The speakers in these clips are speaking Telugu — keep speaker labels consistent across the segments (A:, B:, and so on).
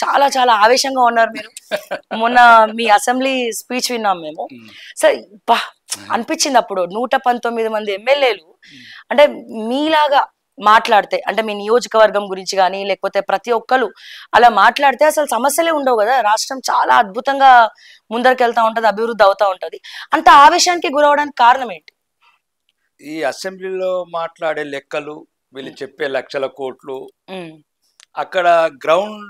A: చాలా చాలా ఆవేశంగా ఉన్నారు మీరు. మొన్న మీ అసెంబ్లీ స్పీచ్ విన్నాం మేము. సార్ అనిపించింది అప్పుడు 119 మంది ఎమ్మెల్యేలు అంటే మీలాగా మాట్లాడితే, అంటే మీ నియోజకవర్గం గురించి కానీ లేకపోతే ప్రతి ఒక్కరు అలా మాట్లాడితే అసలు సమస్యలే ఉండవు కదా. రాష్ట్రం చాలా అద్భుతంగా ముందరికి వెళ్తా ఉంటది, అభివృద్ధి అవుతా ఉంటది. అంత ఆవేశానికి గురవడానికి కారణం ఏంటి?
B: ఈ అసెంబ్లీలో మాట్లాడే లెక్కలు, వీళ్ళు చెప్పే లక్షల కోట్లు, అక్కడ గ్రౌండ్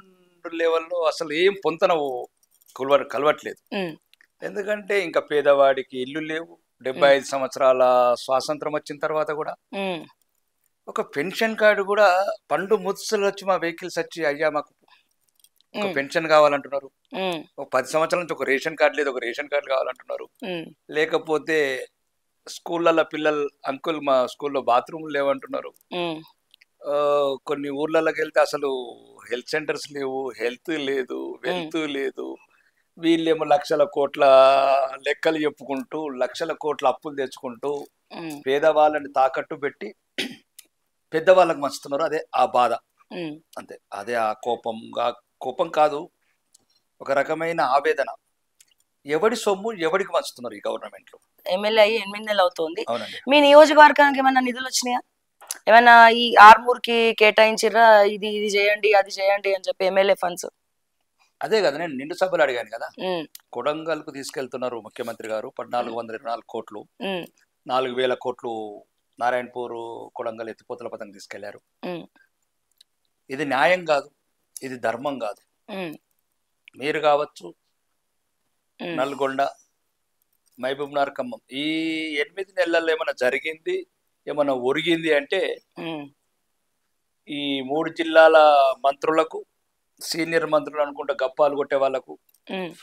B: లెవెల్లో అసలు ఏం పొంతన కలవట్లేదు. ఎందుకంటే ఇంకా పేదవాడికి ఇల్లు లేవు. 75 సంవత్సరాల స్వాతంత్రం వచ్చిన తర్వాత కూడా ఒక పెన్షన్ కార్డు కూడా పండు ముత్సలు వచ్చి మా వెహికల్స్ వచ్చి అయ్యా మాకు ఒక పెన్షన్ కావాలంటున్నారు. ఒక 10 సంవత్సరాల నుంచి ఒక రేషన్ కార్డు లేదు, ఒక రేషన్ కార్డు కావాలంటున్నారు. లేకపోతే స్కూళ్ళల్లో పిల్లలు అంకుల్ మా స్కూల్లో బాత్రూమ్లు లేవంటున్నారు. కొన్ని ఊర్లలోకి వెళ్తే అసలు హెల్త్ సెంటర్స్ లేవు, హెల్త్ లేదు, వెల్త్ లేదు. వీళ్ళేమో లక్షల కోట్ల లెక్కలు చెప్పుకుంటూ లక్షల కోట్ల అప్పులు తెచ్చుకుంటూ పేదవాళ్ళని తాకట్టు పెట్టి పెద్దవాళ్ళకి మంచుతున్నారు. అదే ఆ బాధ, అంతే. అదే ఆ కోపం కాదు, ఒక రకమైన ఆవేదన. ఎవడి సొమ్ము ఎవడికి మంచుతున్నారు ఈ గవర్నమెంట్ లో.
A: ఎమ్మెల్యే అయ్యి 8 నెలలు అవుతుంది. మీ నియోజకవర్గానికి ఏమైనా నిధులు వచ్చినాయా? ఏమైనా ఈ ఆర్మూర్కి కేటాయించిర్రా? ఇది చేయండి అది చేయండి అని చెప్పి ఎమ్మెల్యే ఫండ్స్.
B: అదే కదా నేను నిండు సభలు అడిగాను కదా. కొడంగల్కు తీసుకెళ్తున్నారు ముఖ్యమంత్రి గారు 1424 కోట్లు, 4000 కోట్లు నారాయణపూర్ కొడంగల్ ఎత్తిపోతల పథకం తీసుకెళ్లారు. ఇది న్యాయం కాదు, ఇది ధర్మం కాదు. మీరు కావచ్చు, నల్గొండ, మహబూబ్నగర్, ఖమ్మం, ఈ 8 నెలల్లో ఏమైనా జరిగింది, ఏమైనా ఒరిగింది అంటే ఈ 3 జిల్లాల మంత్రులకు, సీనియర్ మంత్రులు అనుకుంటా గప్పాలు కొట్టే వాళ్ళకు,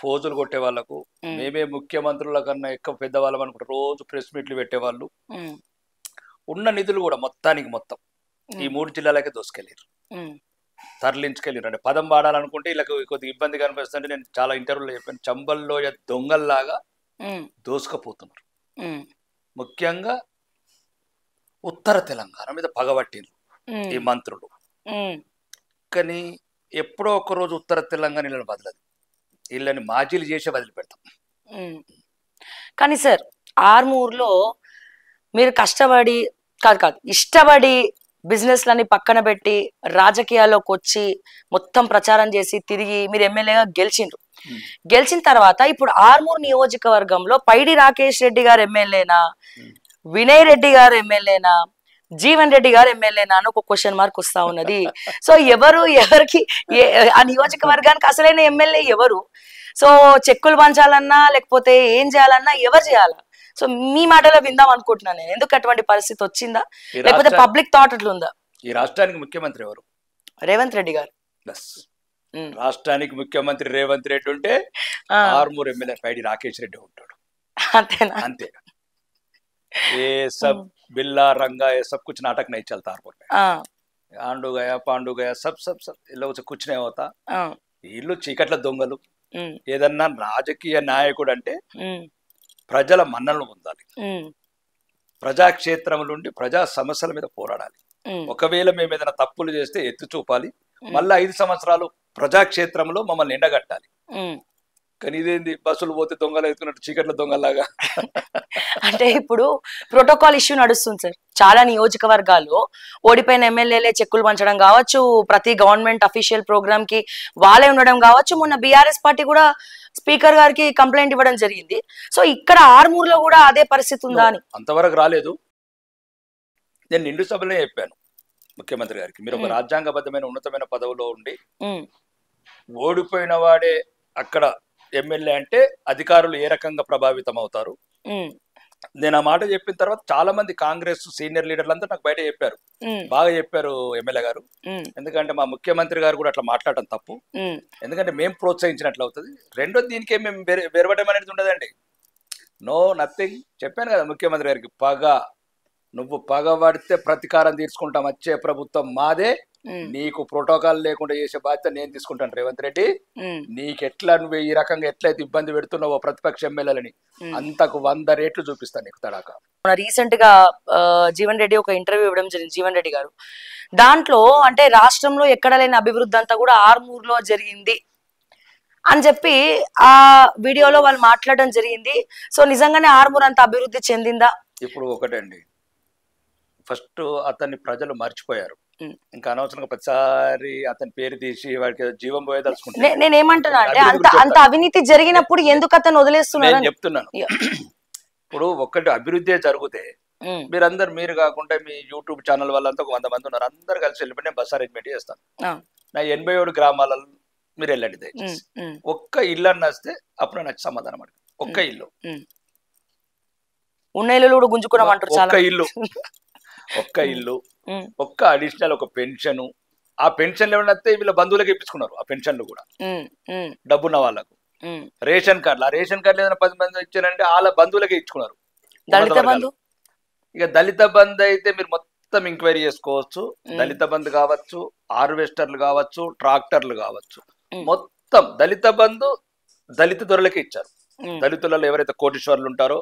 B: ఫోజులు కొట్టే వాళ్ళకు, మేమే ముఖ్యమంత్రుల కన్నా ఎక్కువ పెద్దవాళ్ళం అనుకుంటా రోజు ప్రెస్ మీట్లు పెట్టేవాళ్ళు, ఉన్న నిధులు కూడా మొత్తం ఈ 3 జిల్లాలకే దోసుకెళ్ళారు, తరలించుకెళ్ళారు. అంటే పదం వాడాలనుకుంటే వీళ్ళకి కొద్దిగా ఇబ్బంది కనిపిస్తుంటే నేను చాలా ఇంటర్వ్యూలో చెప్పాను, చంబల్లో దొంగల్లాగా దోసుకపోతున్నారు. ముఖ్యంగా ఉత్తర తెలంగాణ మీద పగబట్టిండ్రు ఈ మంత్రులు. కానీ ఎప్పుడో ఒకరోజు ఉత్తర తెలంగాణ వీళ్ళని వదలదు, వీళ్ళని మాజీలు చేసే వదిలిపెడతాం.
A: కానీ సార్ ఆర్మూర్లో మీరు కష్టపడి కాదు ఇష్టపడి బిజినెస్లని పక్కన పెట్టి రాజకీయాల్లోకి వచ్చి మొత్తం ప్రచారం చేసి తిరిగి మీరు ఎమ్మెల్యేగా గెలిచిండ్రు. గెలిచిన తర్వాత ఇప్పుడు ఆర్మూర్ నియోజకవర్గంలో పైడి రాకేష్ రెడ్డి గారు ఎమ్మెల్యేనా, వినయ్ రెడ్డి గారు ఎమ్మెల్యేనా, జీవన్ రెడ్డి గారు ఎమ్మెల్యేనా అని ఒక క్వశ్చన్ మార్క్ వస్తా ఉన్నది. సో ఎవరికి ఆ నియోజకవర్గానికి అసలైన ఎమ్మెల్యే ఎవరు? సో చెక్కులు పంచాలన్నా లేకపోతే ఏం చేయాలన్నా ఎవరు చేయాలా? సో మీ మాటలో విందాం అనుకుంటున్నాను నేను. ఎందుకు అటువంటి పరిస్థితి వచ్చిందా, లేకపోతే పబ్లిక్ థాట్ అట్లుందా?
B: ఈ రాష్ట్రానికి ముఖ్యమంత్రి ఎవరు?
A: రేవంత్ రెడ్డి గారు.
B: రాష్ట్రానికి ముఖ్యమంత్రి రేవంత్ రెడ్డి ఉంటే ఆర్మూర్ ఎమ్మెల్యే పైడి రాకేష్ రెడ్డి ఉంటాడు.
A: అంతేనా?
B: అంతే. ये सब बिल्ला रंगा ये सब कुछ नाटक नहीं चलता आरमूर में. आंडू गया पांडू गया सब सब सब इन लोगों से कुछ नहीं होता. వీళ్ళు చీకట్ల దొంగలు. ఏదన్నా రాజకీయ నాయకుడు అంటే ప్రజల మన్నలను పొందాలి, ప్రజాక్షేత్రం నుండి ప్రజా సమస్యల మీద పోరాడాలి. ఒకవేళ మేము ఏదైనా తప్పులు చేస్తే ఎత్తి చూపాలి, మళ్ళీ 5 సంవత్సరాలు ప్రజాక్షేత్రంలో మమ్మల్ని ఎండగట్టాలి. కానీ ఇదేంది బస్సులు పోతే దొంగలు ఎత్తుకున్నట్టు చీకట్ల దొంగలాగా.
A: అంటే ఇప్పుడు ప్రోటోకాల్ ఇష్యూ నడుస్తుంది సార్. చాలా నియోజకవర్గాల్లో ఓడిపోయిన ఎమ్మెల్యేలే చెక్కులు పంచడం కావచ్చు, ప్రతి గవర్నమెంట్ అఫీషియల్ ప్రోగ్రామ్ కి వాళ్ళే ఉండడం కావచ్చు. మొన్న బీఆర్ఎస్ పార్టీ కూడా స్పీకర్ గారికి కంప్లైంట్ ఇవ్వడం జరిగింది. సో ఇక్కడ ఆర్మూర్లో కూడా అదే పరిస్థితి ఉందా అని?
B: అంతవరకు రాలేదు. నేను నిండు సభలో చెప్పాను ముఖ్యమంత్రి గారికి, మీరు ఒక రాజ్యాంగబద్ధమైన ఉన్నతమైన పదవిలో ఉండి ఓడిపోయిన వాడే అక్కడ ఎమ్మెల్యే అంటే అధికారులు ఏ రకంగా ప్రభావితం అవుతారు. నేను ఆ మాట చెప్పిన తర్వాత చాలా మంది కాంగ్రెస్ సీనియర్ లీడర్లంతా నాకు బయట చెప్పారు, బాగా చెప్పారు ఎమ్మెల్యే గారు. ఎందుకంటే మా ముఖ్యమంత్రి గారు కూడా అట్లా మాట్లాడటం తప్పు, ఎందుకంటే మేము ప్రోత్సహించినట్లు అవుతుంది. రెండోది దీనికి మేము బెరవడం అనేది ఉండదండి. No nothing. చెప్పాను కదా ముఖ్యమంత్రి గారికి, నువ్వు పగబడితే ప్రతీకారం తీర్చుకుంటాం, వచ్చే ప్రభుత్వం మాదే, నీకు ప్రోటోకాల్ లేకుండా చేసే బాధ్యత నేను తీసుకుంటాను రేవంత్ రెడ్డి. నీకెట్లా నువ్వు ఈ రకంగా ఎట్లయితే ఇబ్బంది పెడుతున్నావో ప్రతిపక్ష ఎమ్మెల్యేలని అంతకు 100 రేట్లు చూపిస్తాను నీకు తడాక.
A: రీసెంట్ గా జీవన్ రెడ్డి ఒక ఇంటర్వ్యూ ఇవ్వడం జరిగింది, జీవన్ రెడ్డి గారు. దాంట్లో అంటే రాష్ట్రంలో ఎక్కడ లేని అభివృద్ధి అంతా కూడా ఆర్మూర్లో జరిగింది అని చెప్పి ఆ వీడియోలో వాళ్ళు మాట్లాడడం జరిగింది. సో నిజంగానే ఆర్మూర్ అంత అభివృద్ధి చెందిందా?
B: ఇప్పుడు ఒకటండి, ఫస్ట్ అతన్ని ప్రజలు మర్చిపోయారు. ఇంకా అనవసరంగా ప్రతిసారి అతని పేరు తీసి వాడికి జీవం పోయేదలుచుకుంటే
A: నేనేమంటున్నా అంటే అంత అవినీతి జరిగినప్పుడు ఎందుకు అతను వదిలేస్తున్నారు
B: నేను చెప్తున్నాను. ఇప్పుడు ఒక్కటి అభివృద్ధి జరిగితే మీరందరు, మీరు కాకుండా మీ యూట్యూబ్ ఛానల్ వాళ్ళంతా 100 మంది ఉన్నారు, అందరు కలిసి వెళ్ళిపోయి నేను బస్ అరేంజ్మెంట్ చేస్తాను. నా 87 గ్రామాలలో మీరు వెళ్ళండి దయచేసి. ఒక్క ఇల్లు అని వస్తే అప్పుడు నచ్చి సమాధానం అడిగి, ఒక్క ఇల్లు
A: ఉన్న ఇల్లు కూడా గుంజుకున్నామంటారు.
B: ఒక్క ఇల్లు, ఒక్క అడిషనల్ ఒక పెన్షన్. ఆ పెన్షన్లు ఏమన్నా వస్తే వీళ్ళ బంధువులకి ఇప్పించుకున్నారు. ఆ పెన్షన్లు కూడా డబ్బున్న వాళ్ళకు. రేషన్ కార్డులు, ఆ రేషన్ కార్డులు ఏదైనా 10 మంది ఇచ్చారంటే వాళ్ళ బంధువులకే ఇచ్చుకున్నారు. ఇక దళిత బంధు అయితే మీరు మొత్తం ఎంక్వైరీ చేసుకోవచ్చు. దళిత బంధు కావచ్చు, హార్వెస్టర్లు కావచ్చు, ట్రాక్టర్లు కావచ్చు, మొత్తం దళిత బంధు దళిత దొరలకే ఇచ్చారు. దళితులలో ఎవరైతే కోటీశ్వర్లు ఉంటారో,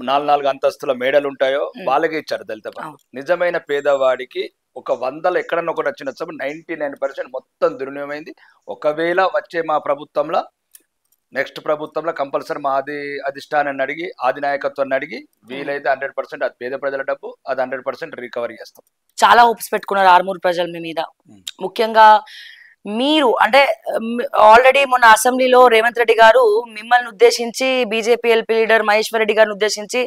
B: 4 అంతస్తుల మేడలు ఉంటాయో వాళ్ళకే ఇచ్చారు దళిత బంధు. నిజమైన పేదవాడికి ఒక 100లో ఎక్కడన్నా ఒకటి వచ్చినప్పుడు 99% మొత్తం దుర్వినియోగమైంది. ఒకవేళ వచ్చే మా ప్రభుత్వంలో, నెక్స్ట్ ప్రభుత్వంలో కంపల్సరీ మా అధిష్టానాన్ని అడిగి, నాయకత్వాన్ని అడిగి వీలైతే 100% అది పేద ప్రజల డబ్బు, అది 100% రికవరీ చేస్తాం.
A: చాలా హోప్స్ పెట్టుకున్నారు ఆర్మూర్ ప్రజల మీద. ముఖ్యంగా మీరు అంటే ఆల్రెడీ మొన్న అసెంబ్లీలో రేవంత్ రెడ్డి గారు మిమ్మల్ని ఉద్దేశించి, BJP LP leader Maheshwar Reddy గారిని ఉద్దేశించి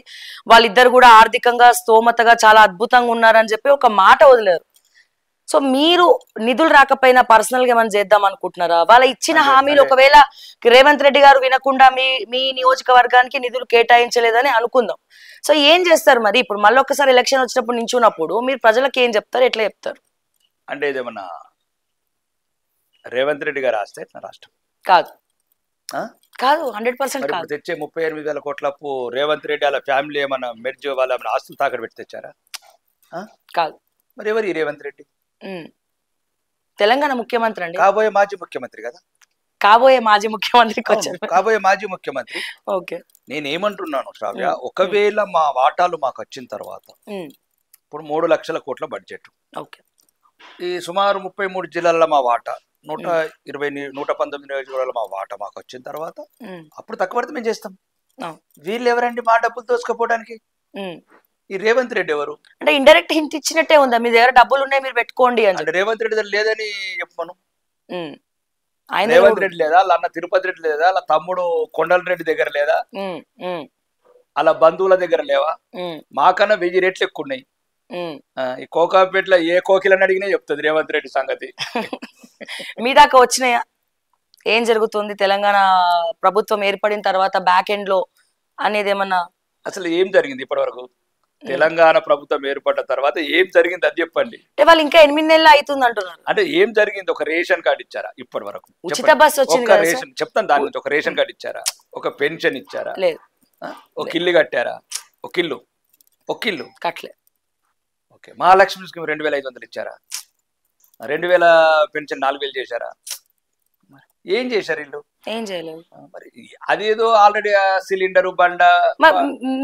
A: వాళ్ళిద్దరు కూడా ఆర్థికంగా స్తోమతగా చాలా అద్భుతంగా ఉన్నారని చెప్పి ఒక మాట వదిలేరు. సో మీరు నిధులు రాకపోయినా పర్సనల్ గా ఏమైనా చేద్దాం అనుకుంటున్నారా? వాళ్ళ ఇచ్చిన హామీలు ఒకవేళ రేవంత్ రెడ్డి గారు వినకుండా మీ నియోజకవర్గానికి నిధులు కేటాయించలేదని అనుకుందాం. సో ఏం చేస్తారు మరి? ఇప్పుడు మళ్ళీ ఒక్కసారి ఎలక్షన్ వచ్చినప్పుడు నించున్నప్పుడు మీరు ప్రజలకు ఏం చెప్తారు, ఎట్లా చెప్తారు?
B: అంటే ఇదేమన్నా రేవంత్ రెడ్డి గారు ఆస్తే రాష్ట్రం
A: కాదు, కాదు 100% కాదు.
B: తెచ్చే 38,000 కోట్ల అప్పు రేవంత్ రెడ్డి వాళ్ళ ఫ్యామిలీ ఏమన్నా మెర్జ్ వాళ్ళ ఆస్తులు తాకడ పెట్టి తెచ్చారా?
A: కాదు.
B: మరి ఎవరు ఈ రేవంత్ రెడ్డి?
A: తెలంగాణ ముఖ్యమంత్రి అండి,
B: కాబోయే మాజీ ముఖ్యమంత్రి కదా.
A: కాబోయే మాజీ ముఖ్యమంత్రికి వచ్చారు.
B: కాబోయే మాజీ ముఖ్యమంత్రి.
A: ఓకే,
B: నేనేమంటున్నాను శ్రావ్య, ఒకవేళ మా వాటాలు మాకు వచ్చిన తర్వాత ఇప్పుడు 3 లక్షల కోట్ల బడ్జెట్, ఈ సుమారు 33 జిల్లాల మా వాటా, 119 నియోజకవర్గాల మా వాటా మాకు వచ్చిన తర్వాత అప్పుడు తక్కువ పడితే మేము చేస్తాం. వీళ్ళు ఎవరండి మా డబ్బులు దోసుకపోవడానికి? ఈ రేవంత్ రెడ్డి ఎవరు?
A: అంటే ఇండైరెక్ట్ హింట్ ఇచ్చినట్టే ఉందా, మీ దగ్గర డబ్బులు ఉన్నాయి మీరు పెట్టుకోండి అని.
B: అంటే రేవంత్ రెడ్డి దగ్గర లేదని చెప్పను. రేవంత్ రెడ్డి లేదా, వాళ్ళ అన్న తిరుపతి రెడ్డి లేదా, వాళ్ళ తమ్ముడు కొండల రెడ్డి దగ్గర లేదా, వాళ్ళ బంధువుల దగ్గర లేవా? మాకన్నా 1000 రెట్లు ఎక్కువ ఉన్నాయి. ఈ కోకాపేటలో ఏ కోకిలని అడిగినా చెప్తుంది రేవంత్ రెడ్డి సంగతి.
A: మీ దాకా వచ్చినాయా? ఏం జరుగుతుంది తెలంగాణ ప్రభుత్వం ఏర్పడిన తర్వాత బ్యాక్ ఎండ్ లో అనేది ఏమన్నా?
B: అసలు ఏం జరిగింది ఇప్పటి వరకు? తెలంగాణ ప్రభుత్వం ఏర్పడ్డ తర్వాత ఏం జరిగింది అది చెప్పండి.
A: వాళ్ళు ఇంకా 8 నెలలు అవుతుంది అంటున్నారు.
B: అంటే ఏం జరిగింది? ఒక రేషన్ కార్డు ఇచ్చారా ఇప్పటి వరకు?
A: ఉచిత బస్ వచ్చింది,
B: రేషన్ చెప్తాను దాని నుంచి. ఒక రేషన్ కార్డు ఇచ్చారా? ఒక పెన్షన్ ఇచ్చారా?
A: లేదు.
B: ఒక ఇల్లు కట్టారా? ఒక ఇల్లు
A: కట్టలే.
B: ఓకే, మహాలక్ష్మి స్కీమ్ 2500 ఇచ్చారా? 2000 పెన్షన్ 4000 చేశారా? ఏం చేశారు వీళ్ళు?
A: ఏం చేయలేదు.
B: మరి అదేదో ఆల్రెడీ సిలిండర్ బండ.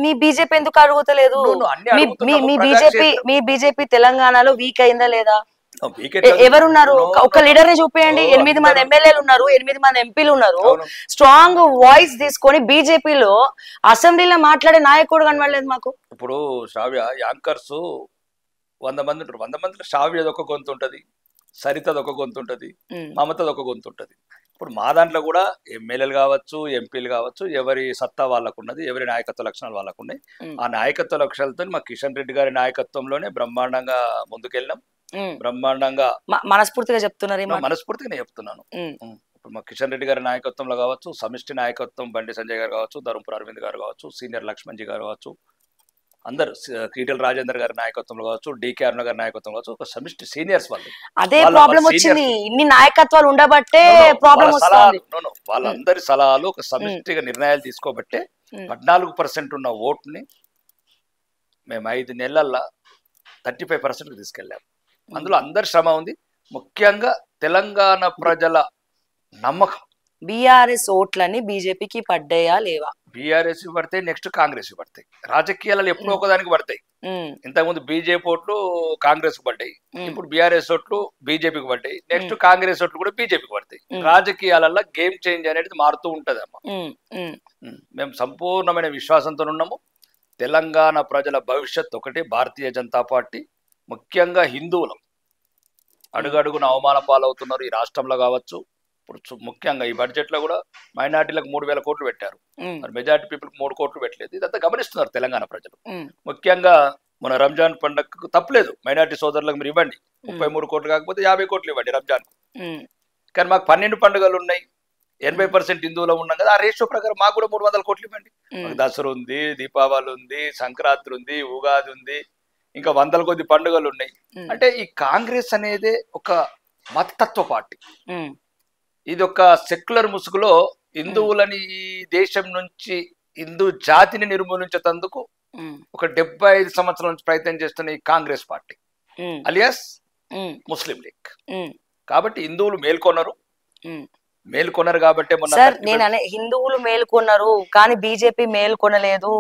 A: మీ బీజేపీ ఎందుకు అడుగుతలేదు? మీ బీజేపీ తెలంగాణలో వీక్ అయిందా లేదా? ఎవరున్నారు? ఒక లీడర్ ని చూపించండి. 8 మంది ఎమ్మెల్యేలు ఉన్నారు, 8 మంది ఎంపీలు ఉన్నారు. స్ట్రాంగ్ వాయిస్ తీసుకొని బీజేపీలో అసెంబ్లీలో మాట్లాడే నాయకుడు కనబడలేదు మాకు.
B: ఇప్పుడు శ్రావ్య యాంకర్స్ 100 మంది ఉంటారు. 100 మందిలో శ్రావ్యది ఒక గొంతు ఉంటది, సరితది ఒక గొంతు ఉంటది, మమతది ఒక గొంతు ఉంటది. ఇప్పుడు మా దాంట్లో కూడా ఎమ్మెల్యేలు కావచ్చు, ఎంపీలు కావచ్చు, ఎవరి సత్తా వాళ్ళకు ఉన్నది, ఎవరి నాయకత్వ లక్షణాలు వాళ్ళకు ఉన్నాయి. ఆ నాయకత్వ లక్షణాలతో మా కిషన్ రెడ్డి గారి నాయకత్వంలోనే బ్రహ్మాండంగా ముందుకెళ్ళాం. బ్రహ్మాండంగా
A: మనస్ఫూర్తిగా చెప్తున్నారు.
B: మనస్ఫూర్తిగా నేను చెప్తున్నాను. ఇప్పుడు మా కిషన్ రెడ్డి గారి నాయకత్వంలో కావచ్చు, సమిష్టి నాయకత్వం బండి సంజయ్ గారు కావచ్చు, ధర్మపురి అరవింద్ గారు కావచ్చు, సీనియర్ లక్ష్మణ్జీ గారు కావచ్చు, అందరు కీటల రాజేందర్ గారి నాయకత్వంలో కావచ్చు, డికే అరుణ గారి నాయకత్వం కావచ్చు, ఒక సమిష్టి సీనియర్స్ వాళ్ళు.
A: అదే ప్రాబ్లం వచ్చింది, ఇన్ని నాయకత్వాలు ఉండబట్టే ప్రాబ్లం వస్తుంది.
B: వాళ్ళందరి సలహాలు ఒక సమిష్టిగా నిర్ణయాలు తీసుకోబట్టే 14% ఉన్న ఓటుని మేము 5 నెలల్లో 35% తీసుకెళ్ళాం. అందులో అందరి శ్రమ ఉంది. ముఖ్యంగా తెలంగాణ ప్రజల నమ్మకం.
A: బీఆర్ఎస్ ఓట్లని బీజేపీకి పడ్డాయా లేవా?
B: బీఆర్ఎస్ పడతాయి, నెక్స్ట్ కాంగ్రెస్ పడతాయి. రాజకీయాలలో ఎప్పుడో ఒకదానికి పడతాయి. ఇంతకుముందు బీజేపీ ఓట్లు కాంగ్రెస్ కు పడ్డాయి, ఇప్పుడు బీఆర్ఎస్ ఓట్లు బీజేపీకి పడ్డాయి, నెక్స్ట్ కాంగ్రెస్ ఓట్లు కూడా బీజేపీకి పడతాయి. రాజకీయాలలో గేమ్ చేంజ్ అనేది మారుతూ ఉంటది అమ్మ. మేము సంపూర్ణమైన విశ్వాసంతో ఉన్నాము. తెలంగాణ ప్రజల భవిష్యత్ ఒకటి, భారతీయ జనతా పార్టీ. ముఖ్యంగా హిందువులు అడుగడుగున అవమాన పాలవుతున్నారు ఈ రాష్ట్రంలో కావచ్చు. ఇప్పుడు ముఖ్యంగా ఈ బడ్జెట్ లో కూడా మైనార్టీలకు 3,000 కోట్లు పెట్టారు, మరి మెజారిటీ పీపుల్ 3 కోట్లు పెట్టలేదు. ఇదంతా గమనిస్తున్నారు తెలంగాణ ప్రజలు. ముఖ్యంగా మన రంజాన్ పండుగకు తప్పలేదు, మైనార్టీ సోదరులకు మీరు ఇవ్వండి, 33 కోట్లు కాకపోతే 50 కోట్లు ఇవ్వండి రంజాన్. కానీ మాకు 12 పండుగలు ఉన్నాయి, 80% హిందువులు ఉన్నాం కదా, ఆ రేషియో ప్రకారం మాకు కూడా 300 కోట్లు ఇవ్వండి. మాకు దసరా ఉంది, దీపావళి ఉంది, సంక్రాంతి ఉంది, ఉగాది ఉంది, ఇంకా 100 కొద్ది పండుగలు ఉన్నాయి. అంటే ఈ కాంగ్రెస్ అనేది ఒక మతతత్వ పార్టీ. ఇది ఒక సెక్యులర్ ముసుగులో హిందువులని ఈ దేశం నుంచి, హిందూ జాతిని నిర్మూలించేందుకు ఒక 75 సంవత్సరాల నుంచి ప్రయత్నం చేస్తున్న ఈ కాంగ్రెస్ పార్టీ అలియాస్ ముస్లిం లీగ్. కాబట్టి హిందువులు మేల్కొన్నారు కాబట్టి
A: సార్ నేను హిందువులు మేల్కొన్నారు కానీ బీజేపీ మేల్కొనలేదు,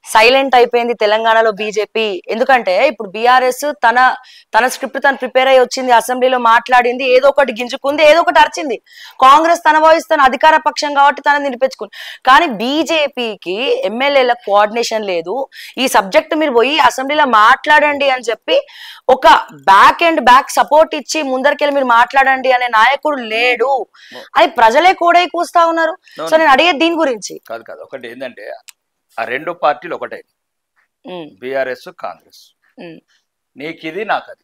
A: సైలెంట్ అయిపోయింది తెలంగాణలో బీజేపీ. ఎందుకంటే ఇప్పుడు బీఆర్ఎస్ తన స్క్రిప్ట్ తను ప్రిపేర్ అయ్యి వచ్చింది, అసెంబ్లీలో మాట్లాడింది, ఏదో ఒకటి గింజుకుంది, ఏదో ఒకటి అరిచింది. కాంగ్రెస్ తన వాయిస్ తన అధికార పక్షం కాబట్టి తనని నిలిపించుకుంది. కానీ బీజేపీకి ఎమ్మెల్యేల కోఆర్డినేషన్ లేదు. ఈ సబ్జెక్ట్ మీరు పోయి అసెంబ్లీలో మాట్లాడండి అని చెప్పి ఒక బ్యాక్ సపోర్ట్ ఇచ్చి ముందరికెళ్ళి మీరు మాట్లాడండి అనే నాయకుడు లేడు అని ప్రజలే కూడా కూస్తా ఉన్నారు. సో నేను అడిగేది దీని గురించి
B: కాదు. ఒకటి ఏంటంటే ఆ 2 పార్టీలు ఒకటే, బీఆర్ఎస్ కాంగ్రెస్. నీకు ఇది నాకు అది,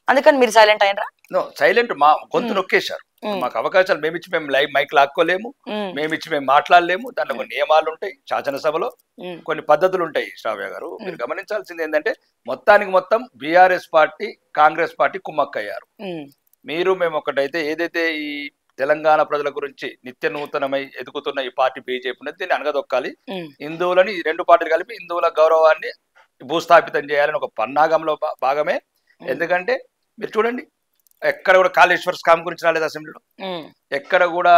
A: అందుకని మీరు సైలెంట్ అయినరా?
B: సైలెంట్. మా గొంతు నొక్కేశారు. మాకు అవకాశాలు మేమిచ్చి మేము లైవ్ మైక్ లాక్కోలేము, మేమిచ్చి మేము మాట్లాడలేము. దాంట్లో కొన్ని నియమాలు ఉంటాయి, శాసనసభలో కొన్ని పద్ధతులు ఉంటాయి. శ్రావ్య గారు మీరు గమనించాల్సింది ఏంటంటే మొత్తం బీఆర్ఎస్ పార్టీ కాంగ్రెస్ పార్టీ కుమ్మక్కయ్యారు. మీరు మేము ఒకటైతే ఏదైతే ఈ తెలంగాణ ప్రజల గురించి నిత్య నూతనమై ఎదుగుతున్న ఈ పార్టీ బీజేపీ ఉన్నది, దీన్ని అనగదొక్కాలి. హిందువులని ఈ 2 పార్టీలు కలిపి హిందువుల గౌరవాన్ని భూస్థాపితం చేయాలని ఒక పన్నాగంలో భాగమే. ఎందుకంటే మీరు చూడండి, ఎక్కడ కూడా కాళేశ్వర్ స్కామ్ గురించి రాలేదు అసెంబ్లీలో, ఎక్కడ కూడా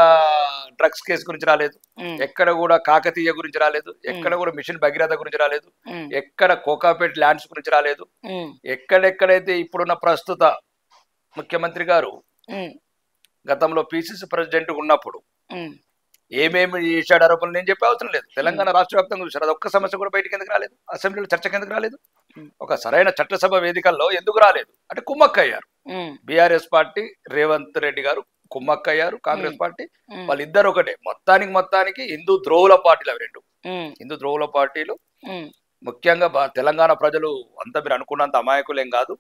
B: డ్రగ్స్ కేసు గురించి రాలేదు, ఎక్కడ కూడా కాకతీయ గురించి రాలేదు, ఎక్కడ కూడా మిషన్ భగీరథ గురించి రాలేదు, ఎక్కడ కోకాపేట్ ల్యాండ్స్ గురించి రాలేదు. ఎక్కడెక్కడైతే ఇప్పుడున్న ప్రస్తుత ముఖ్యమంత్రి గారు గతంలో పిసిసి ప్రెసిడెంట్ ఉన్నప్పుడు ఏమేమి చేశాడు ఆరోపణలు నేను చెప్పే అవసరం లేదు. తెలంగాణ రాష్ట్ర వ్యాప్తంగా చూశారు. అది ఒక్క సమస్య కూడా బయటకు ఎందుకు రాలేదు, అసెంబ్లీలో చర్చకు ఎందుకు రాలేదు, ఒక సరైన చట్టసభ వేదికల్లో ఎందుకు రాలేదు అంటే కుమ్మక్కయ్యారు. బీఆర్ఎస్ పార్టీ రేవంత్ రెడ్డి గారు కుమ్మక్కయ్యారు, కాంగ్రెస్ పార్టీ వాళ్ళిద్దరు ఒకటే. మొత్తానికి హిందూ ద్రోహుల పార్టీలు అవి 2 హిందూ ద్రోహుల పార్టీలు. ముఖ్యంగా తెలంగాణ ప్రజలు అంతా మీరు అనుకున్నంత అమాయకులేం కాదు,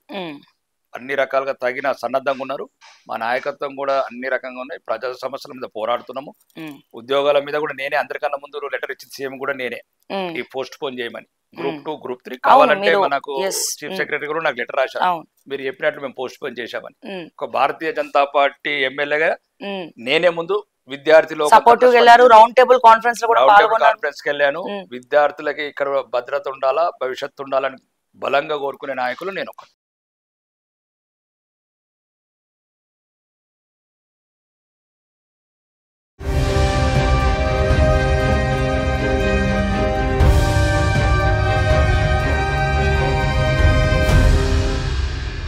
B: అన్ని రకాలుగా తగిన సన్నద్ధంగా ఉన్నారు. మా నాయకత్వం కూడా అన్ని రకంగా ఉన్నాయి. ప్రజా సమస్యల మీద పోరాడుతున్నాము. ఉద్యోగాల మీద కూడా నేనే అందరికన్నా ముందు లెటర్ ఇచ్చిన సీఎం కూడా నేనే, ఈ పోస్ట్ పోన్ చేయమని. గ్రూప్ 2 గ్రూప్ 3 కావాలంటే మనకు చీఫ్ సెక్రటరీ కూడా నాకు లెటర్ రాశారు, మీరు చెప్పినట్లు మేము పోస్ట్ పోన్ చేశామని. ఒక భారతీయ జనతా పార్టీ ఎమ్మెల్యేగా నేనే ముందు విద్యార్థులు
A: రౌండ్ టేబుల్ కాన్ఫరెన్స్
B: కి వెళ్ళాను. విద్యార్థులకి ఇక్కడ భద్రత ఉండాలా, భవిష్యత్తు ఉండాలని బలంగా కోరుకునే నాయకులు నేను ఒకటి.